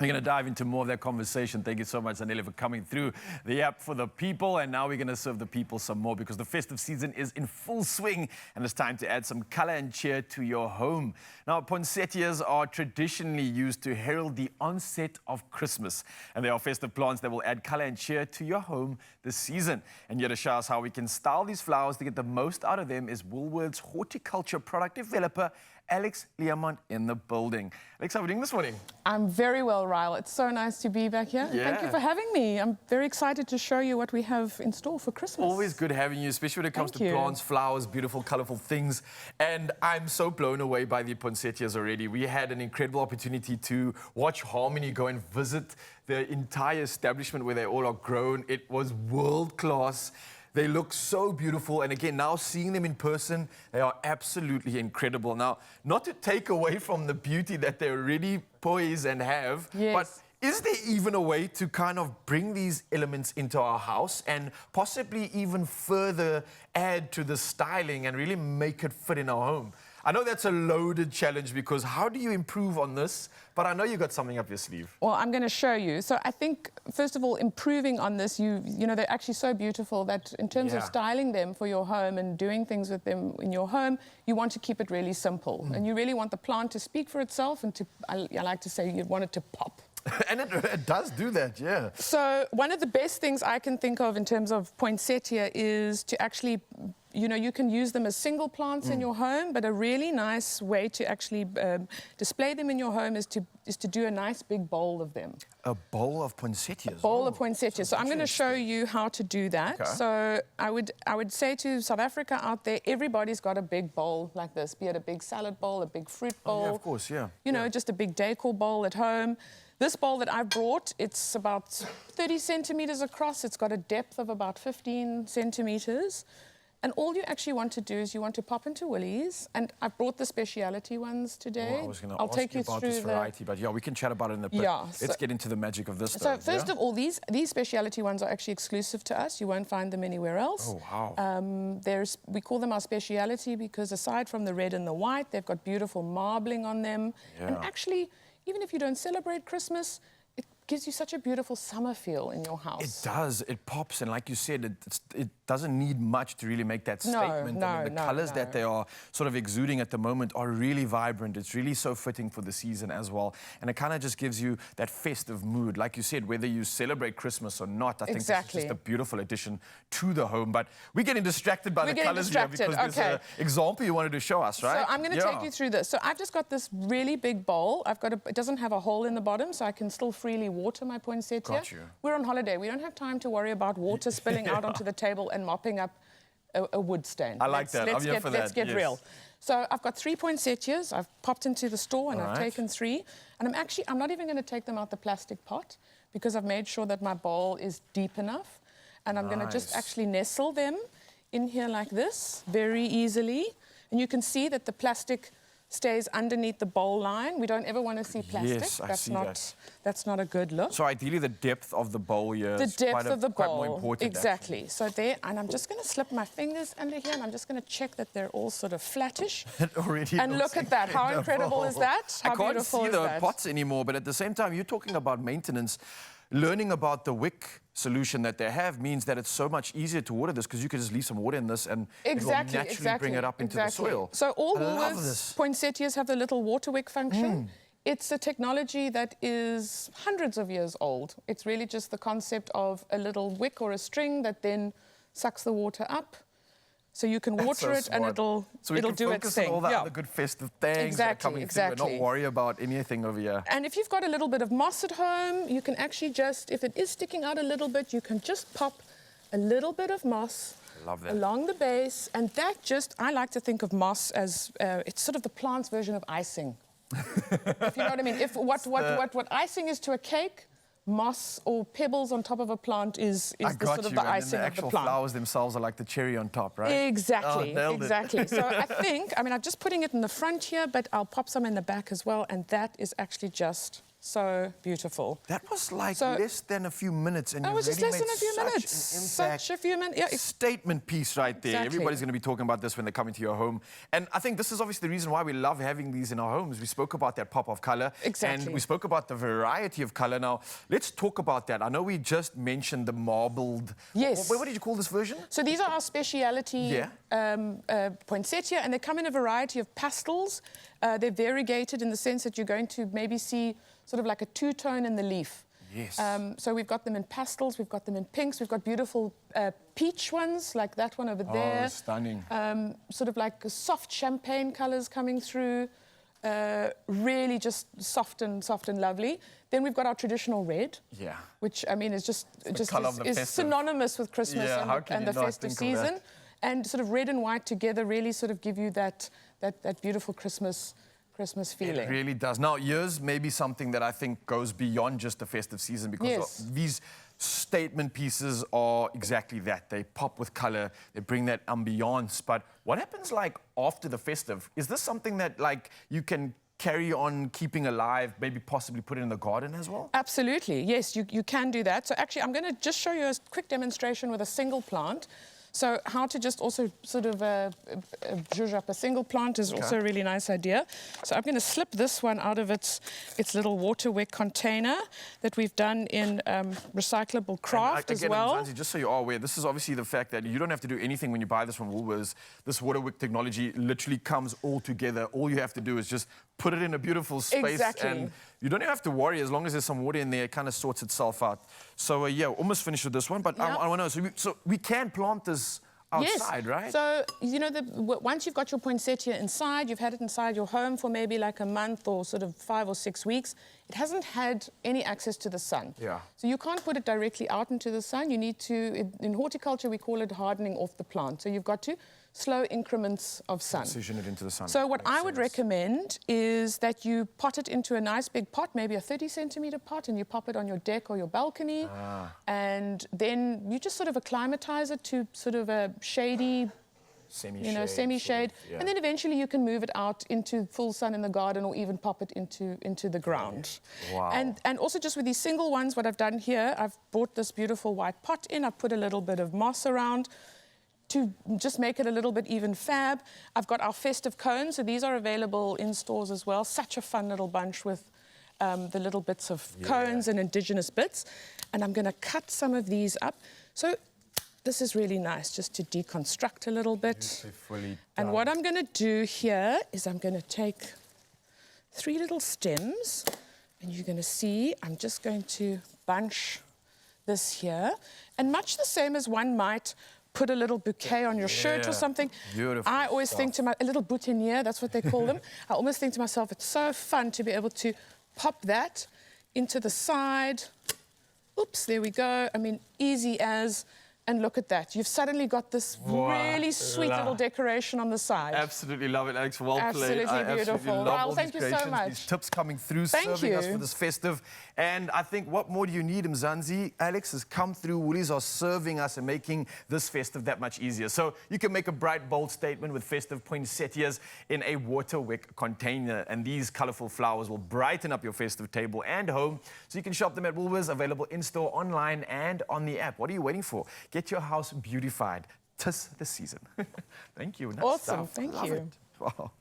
We're going to dive into more of that conversation. Thank you so much, Zanele, for coming through the app for the people. And now we're going to serve the people some more because the festive season is in full swing and it's time to add some color and cheer to your home. Now, poinsettias are traditionally used to herald the onset of Christmas. And they are festive plants that will add color and cheer to your home this season. And here to show us how we can style these flowers to get the most out of them is Woolworths horticulture product developer, Alex Learmont in the building. Alex, how are we doing this morning? I'm very well, Ryle. It's so nice to be back here. Yeah. Thank you for having me. I'm very excited to show you what we have in store for Christmas. Always good having you, especially when it comes to plants, flowers, beautiful, colorful things. And I'm so blown away by the poinsettias already. We had an incredible opportunity to watch Harmony go and visit the entire establishment where they all are grown. It was world class. They look so beautiful, and again, now seeing them in person, they are absolutely incredible. Now, not to take away from the beauty that they already poise and have, but is there even a way to kind of bring these elements into our house and possibly even further add to the styling and really make it fit in our home? I know that's a loaded challenge because how do you improve on this? But I know you got something up your sleeve. Well, I'm going to show you. So I think, first of all, improving on this, you know, they're actually so beautiful that in terms of styling them for your home and doing things with them in your home, you want to keep it really simple. And you really want the plant to speak for itself and to, I like to say, you want it to pop. And it does do that, yeah. So one of the best things I can think of in terms of poinsettia is to actually, you know, you can use them as single plants in your home, but a really nice way to actually display them in your home is to do a nice big bowl of them. A bowl of poinsettias? A bowl of poinsettias. So I'm going to show you how to do that. Okay. So I would say to South Africa out there, everybody's got a big bowl like this, be it a big salad bowl, a big fruit bowl. Oh, yeah, of course, yeah. You know, just a big decor bowl at home. This bowl that I've brought, it's about 30 centimeters across. It's got a depth of about 15 centimeters. And all you actually want to do is you want to pop into Woolies. And I've brought the speciality ones today. Well, I was going to ask you about this variety, but yeah, we can chat about it in a bit. Yeah, let's get into the magic of this. So first of all, these speciality ones are actually exclusive to us. You won't find them anywhere else. Oh, wow. We call them our speciality because aside from the red and the white, they've got beautiful marbling on them. Yeah. And actually, even if you don't celebrate Christmas, it gives you such a beautiful summer feel in your house. It does. It pops, and like you said, it doesn't need much to really make that statement. I mean, the colors that they are sort of exuding at the moment are really vibrant. It's really so fitting for the season as well. And it kind of just gives you that festive mood. Like you said, whether you celebrate Christmas or not, I think this is just a beautiful addition to the home. But we're getting distracted by the colors here because there's an example you wanted to show us, right? So I'm going to take you through this. So I've just got this really big bowl. It doesn't have a hole in the bottom, so I can still freely water my poinsettia. Got you. We're on holiday. We don't have time to worry about water spilling out onto the table and mopping up a wood stain. I like that. I'm here for that. Let's get real. So I've got 3 poinsettias. I've popped into the store and I've taken 3. And I'm not even going to take them out the plastic pot because I've made sure that my bowl is deep enough. And I'm going to just actually nestle them in here like this very easily. And you can see that the plastic stays underneath the bowl line. We don't ever want to see plastic. Yes, I see that. That's not a good look. So ideally the depth of the bowl here is quite more important. Exactly. So there, and I'm just going to slip my fingers under here and I'm just going to check that they're all sort of flattish. It already and look at that. How incredible is that? How I can't see the pots anymore, but at the same time, you're talking about maintenance. Learning about the wick solution that they have means that it's so much easier to water this because you can just leave some water in this and it will naturally bring it up into the soil. So all Woolworths poinsettias have the little water wick function. It's a technology that is hundreds of years old. It's really just the concept of a little wick or a string that then sucks the water up. So you can water it and it'll do its thing. So we can focus on all the other good festive things that are coming through and not worry about anything over here. And if you've got a little bit of moss at home, you can actually just, if it is sticking out a little bit, you can just pop a little bit of moss along the base. And that just, I like to think of moss as, it's sort of the plant's version of icing. If you know what I mean. If what icing is to a cake, moss or pebbles on top of a plant is the sort of the icing of the plant. The actual flowers themselves are like the cherry on top, right? Exactly, exactly. So I think, I'm just putting it in the front here, but I'll pop some in the back as well, and that is actually just So beautiful. That was like less than a few minutes, and that was just less than a few minutes. Such a few minutes. Yeah. Statement piece right there. Exactly. Everybody's going to be talking about this when they come into your home, and I think this is obviously the reason why we love having these in our homes. We spoke about that pop of color, exactly, and we spoke about the variety of color. Now let's talk about that. I know we just mentioned the marbled. Yes. What did you call this version? So these are our speciality poinsettia, and they come in a variety of pastels. They're variegated in the sense that you're going to maybe see sort of like a two-tone in the leaf. Yes. So we've got them in pastels, we've got them in pinks, we've got beautiful peach ones, like that one over there. Oh, stunning. Sort of like soft champagne colors coming through. Really just soft and lovely. Then we've got our traditional red. Yeah. Which, I mean, is just is synonymous with Christmas and the festive season. And sort of red and white together really sort of give you that beautiful Christmas feeling. It really does. Now, here's maybe something that I think goes beyond just the festive season, because these statement pieces are exactly that. They pop with color, they bring that ambiance. But what happens like after the festive? Is this something that like you can carry on keeping alive, maybe possibly put it in the garden as well? Absolutely, yes, you can do that. So actually, I'm going to just show you a quick demonstration with a single plant. So how to just also sort of zhuzh up a single plant is also a really nice idea. So I'm going to slip this one out of its little water wick container that we've done in recyclable craft as well. Mzansi, just so you are aware, this is obviously the fact that you don't have to do anything when you buy this from Woolworths. This water wick technology literally comes all together. All you have to do is just put it in a beautiful space. Exactly. And you don't even have to worry. As long as there's some water in there, it kind of sorts itself out. So, yeah, almost finished with this one. But I want to know, so we can plant this outside, right? So, you know, once you've got your poinsettia inside, you've had it inside your home for maybe like a month or sort of 5 or 6 weeks, it hasn't had any access to the sun. Yeah. So you can't put it directly out into the sun. You need to, in horticulture, we call it hardening off the plant. So you've got to slow increments of sun. Transition it into the sun. So what I would recommend is that you pot it into a nice big pot, maybe a 30-centimeter pot, and you pop it on your deck or your balcony. And then you just sort of acclimatize it to sort of a shady, semi-shade. And then eventually you can move it out into full sun in the garden, or even pop it into the ground. Wow. And also just with these single ones, what I've done here, I've brought this beautiful white pot in. I've put a little bit of moss around to just make it a little bit even fab. I've got our festive cones, so these are available in stores as well. Such a fun little bunch with the little bits of cones and indigenous bits. And I'm going to cut some of these up. So this is really nice, just to deconstruct a little bit. And what I'm going to do here is I'm going to take 3 little stems, and you're going to see I'm just going to bunch this here. And much the same as one might put a little bouquet on your shirt or something. Beautiful. I always think to a little boutonniere, that's what they call them. I almost think to myself, it's so fun to be able to pop that into the side. Oops, there we go. I mean, easy as. And look at that. You've suddenly got this really sweet little decoration on the side. Absolutely love it, Alex. Well played. Absolutely beautiful. Well, thank you so much. These tips coming through, serving us for this festive. And I think what more do you need, Mzansi? Alex has come through. Woolies are serving us and making this festive that much easier. So you can make a bright, bold statement with festive poinsettias in a water wick container. And these colorful flowers will brighten up your festive table and home. So you can shop them at Woolworths, available in-store, online, and on the app. What are you waiting for? Get your house beautified. 'Tis the season. Thank you. Awesome. Thank you. Wow.